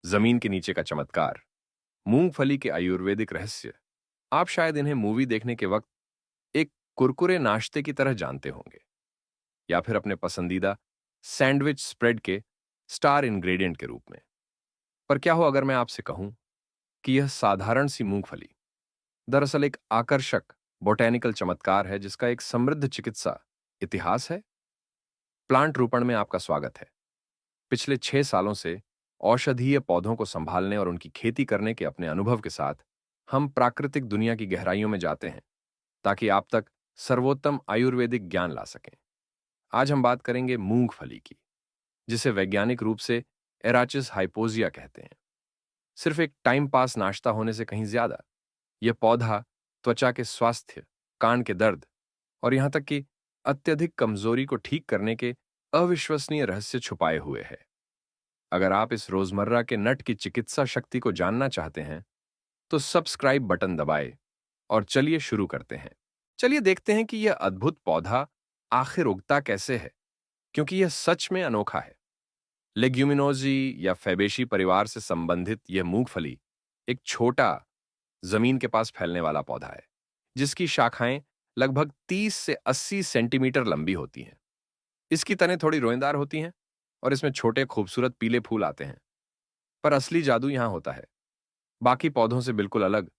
जमीन के नीचे का चमत्कार, मूंगफली के आयुर्वेदिक रहस्य। आप शायद इन्हें मूवी देखने के वक्त एक कुरकुरे नाश्ते की तरह जानते होंगे, या फिर अपने पसंदीदा सैंडविच स्प्रेड के स्टार इंग्रेडिएंट के रूप में। पर क्या हो अगर मैं आपसे कहूं कि यह साधारण सी मूंगफली दरअसल एक आकर्षक बोटैनिकल चमत्कार है जिसका एक समृद्ध चिकित्सा इतिहास है। प्लांट रूपण में आपका स्वागत है। पिछले 6 सालों से औषधीय पौधों को संभालने और उनकी खेती करने के अपने अनुभव के साथ हम प्राकृतिक दुनिया की गहराइयों में जाते हैं ताकि आप तक सर्वोत्तम आयुर्वेदिक ज्ञान ला सकें। आज हम बात करेंगे मूंगफली की, जिसे वैज्ञानिक रूप से एराचिस हाइपोजिया कहते हैं। सिर्फ एक टाइम पास नाश्ता होने से कहीं ज्यादा, यह पौधा त्वचा के स्वास्थ्य, कान के दर्द और यहां तक कि अत्यधिक कमजोरी को ठीक करने के अविश्वसनीय रहस्य छुपाए हुए है। अगर आप इस रोजमर्रा के नट की चिकित्सा शक्ति को जानना चाहते हैं, तो सब्सक्राइब बटन दबाएं और चलिए शुरू करते हैं। चलिए देखते हैं कि यह अद्भुत पौधा आखिर उगता कैसे है, क्योंकि यह सच में अनोखा है। लेग्यूमिनोजी या फैबेशी परिवार से संबंधित यह मूंगफली एक छोटा, जमीन के पास फैलने वाला पौधा है, जिसकी शाखाएं लगभग 30 से 80 सेंटीमीटर लंबी होती हैं। इसकी तनें थोड़ी रोएंदार होती हैं और इसमें छोटे खूबसूरत पीले फूल आते हैं। पर असली जादू यहां होता है। बाकी पौधों से बिल्कुल अलग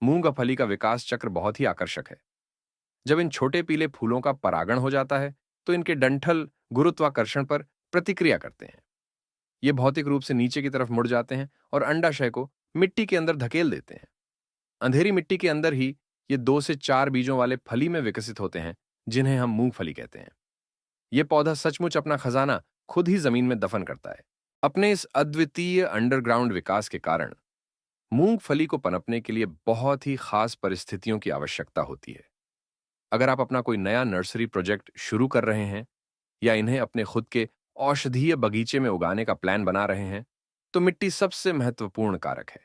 मूंगफली का विकास चक्र बहुत ही आकर्षक है। जब इन छोटे पीले फूलों का परागण हो जाता है, तो इनके डंठल गुरुत्वाकर्षण पर प्रतिक्रिया करते हैं। ये भौतिक रूप से नीचे की तरफ मुड़ जाते हैं और अंडाशय को मिट्टी के अंदर धकेल देते हैं। अंधेरी मिट्टी के अंदर ही ये 2 से 4 बीजों वाले फली में विकसित होते हैं, जिन्हें हम मूंगफली कहते हैं। यह पौधा सचमुच अपना खजाना खुद ही जमीन में दफन करता है। अपने इस अद्वितीय अंडरग्राउंड विकास के कारण मूंगफली को पनपने के लिए बहुत ही खास परिस्थितियों की आवश्यकता होती है। अगर आप अपना कोई नया नर्सरी प्रोजेक्ट शुरू कर रहे हैं या इन्हें अपने खुद के औषधीय बगीचे में उगाने का प्लान बना रहे हैं, तो मिट्टी सबसे महत्वपूर्ण कारक है।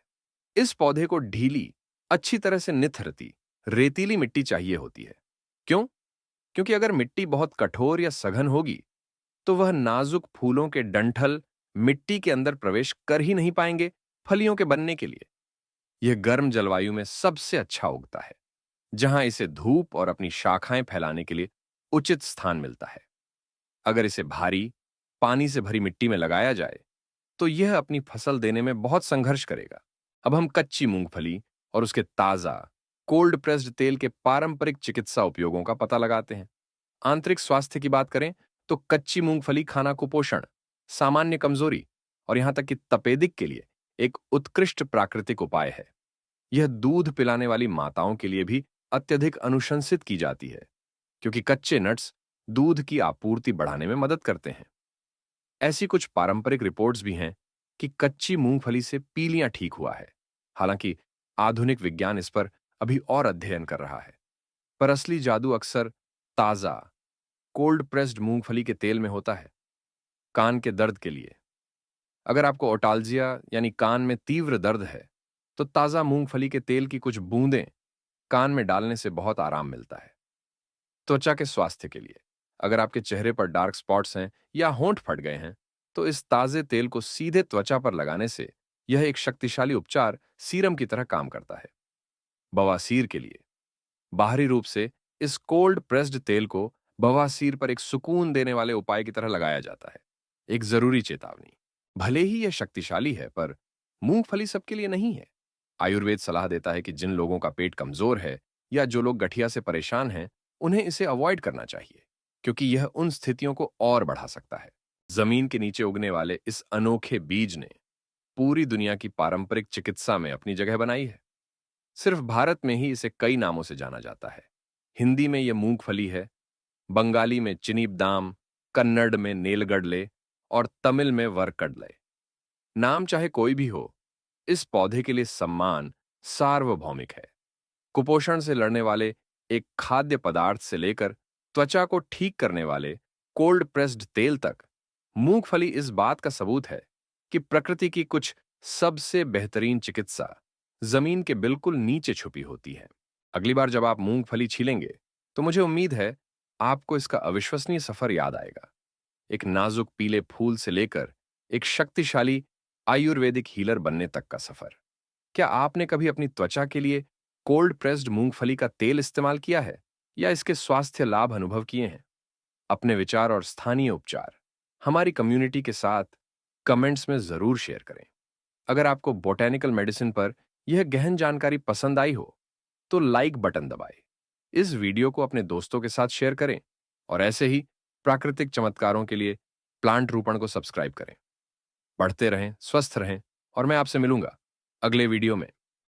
इस पौधे को ढीली, अच्छी तरह से निथरती, रेतीली मिट्टी चाहिए होती है। क्यों? क्योंकि अगर मिट्टी बहुत कठोर या सघन होगी, तो वह नाजुक फूलों के डंठल मिट्टी के अंदर प्रवेश कर ही नहीं पाएंगे फलियों के बनने के लिए। यह गर्म जलवायु में सबसे अच्छा उगता है, जहां इसे धूप और अपनी शाखाएं फैलाने के लिए उचित स्थान मिलता है। अगर इसे भारी, पानी से भरी मिट्टी में लगाया जाए, तो यह अपनी फसल देने में बहुत संघर्ष करेगा। अब हम कच्ची मूंगफली और उसके ताजा, कोल्ड प्रेस्ड तेल के पारंपरिक चिकित्सा उपयोगों का पता लगाते हैं। आंतरिक स्वास्थ्य की बात करें, तो कच्ची मूंगफली खाना कुपोषण, सामान्य कमजोरी और यहां तक कि तपेदिक के लिए एक उत्कृष्ट प्राकृतिक उपाय है। यह दूध पिलाने वाली माताओं के लिए भी अत्यधिक अनुशंसित की जाती है, क्योंकि कच्चे नट्स दूध की आपूर्ति बढ़ाने में मदद करते हैं। ऐसी कुछ पारंपरिक रिपोर्ट्स भी हैं कि कच्ची मूंगफली से पीलियां ठीक हुआ है। हालांकि आधुनिक विज्ञान इस पर अभी और अध्ययन कर रहा है। पर असली जादू अक्सर ताजा, कोल्ड प्रेस्ड मूंगफली के तेल में होता है। कान के दर्द के लिए, अगर आपको ओटाल्जिया यानी कान में तीव्र दर्द है, तो ताजा मूंगफली के तेल की कुछ बूंदें कान में डालने से बहुत आराम मिलता है। त्वचा के स्वास्थ्य के लिए, अगर आपके चेहरे पर डार्क स्पॉट्स हैं या होंठ फट गए हैं, तो इस ताजे तेल को सीधे त्वचा पर लगाने से यह एक शक्तिशाली उपचार सीरम की तरह काम करता है। बवासीर के लिए, बाहरी रूप से इस कोल्ड प्रेस्ड तेल को बवासीर पर एक सुकून देने वाले उपाय की तरह लगाया जाता है। एक जरूरी चेतावनी, भले ही यह शक्तिशाली है, पर मूंगफली सबके लिए नहीं है। आयुर्वेद सलाह देता है कि जिन लोगों का पेट कमजोर है या जो लोग गठिया से परेशान हैं, उन्हें इसे अवॉइड करना चाहिए, क्योंकि यह उन स्थितियों को और बढ़ा सकता है। जमीन के नीचे उगने वाले इस अनोखे बीज ने पूरी दुनिया की पारंपरिक चिकित्सा में अपनी जगह बनाई है। सिर्फ भारत में ही इसे कई नामों से जाना जाता है। हिंदी में यह मूंगफली है, बंगाली में चिनीबदाम, कन्नड़ में नेलगडले और तमिल में वरकडले। नाम चाहे कोई भी हो, इस पौधे के लिए सम्मान सार्वभौमिक है। कुपोषण से लड़ने वाले एक खाद्य पदार्थ से लेकर त्वचा को ठीक करने वाले कोल्ड प्रेस्ड तेल तक, मूंगफली इस बात का सबूत है कि प्रकृति की कुछ सबसे बेहतरीन चिकित्सा जमीन के बिल्कुल नीचे छुपी होती है। अगली बार जब आप मूंगफली छीलेंगे, तो मुझे उम्मीद है आपको इसका अविश्वसनीय सफर याद आएगा। एक नाजुक पीले फूल से लेकर एक शक्तिशाली आयुर्वेदिक हीलर बनने तक का सफर। क्या आपने कभी अपनी त्वचा के लिए कोल्ड प्रेस्ड मूंगफली का तेल इस्तेमाल किया है या इसके स्वास्थ्य लाभ अनुभव किए हैं? अपने विचार और स्थानीय उपचार हमारी कम्युनिटी के साथ कमेंट्स में जरूर शेयर करें। अगर आपको बोटेनिकल मेडिसिन पर यह गहन जानकारी पसंद आई हो, तो लाइक बटन दबाएं। इस वीडियो को अपने दोस्तों के साथ शेयर करें और ऐसे ही प्राकृतिक चमत्कारों के लिए प्लांट रूपण को सब्सक्राइब करें। बढ़ते रहें, स्वस्थ रहें और मैं आपसे मिलूंगा अगले वीडियो में।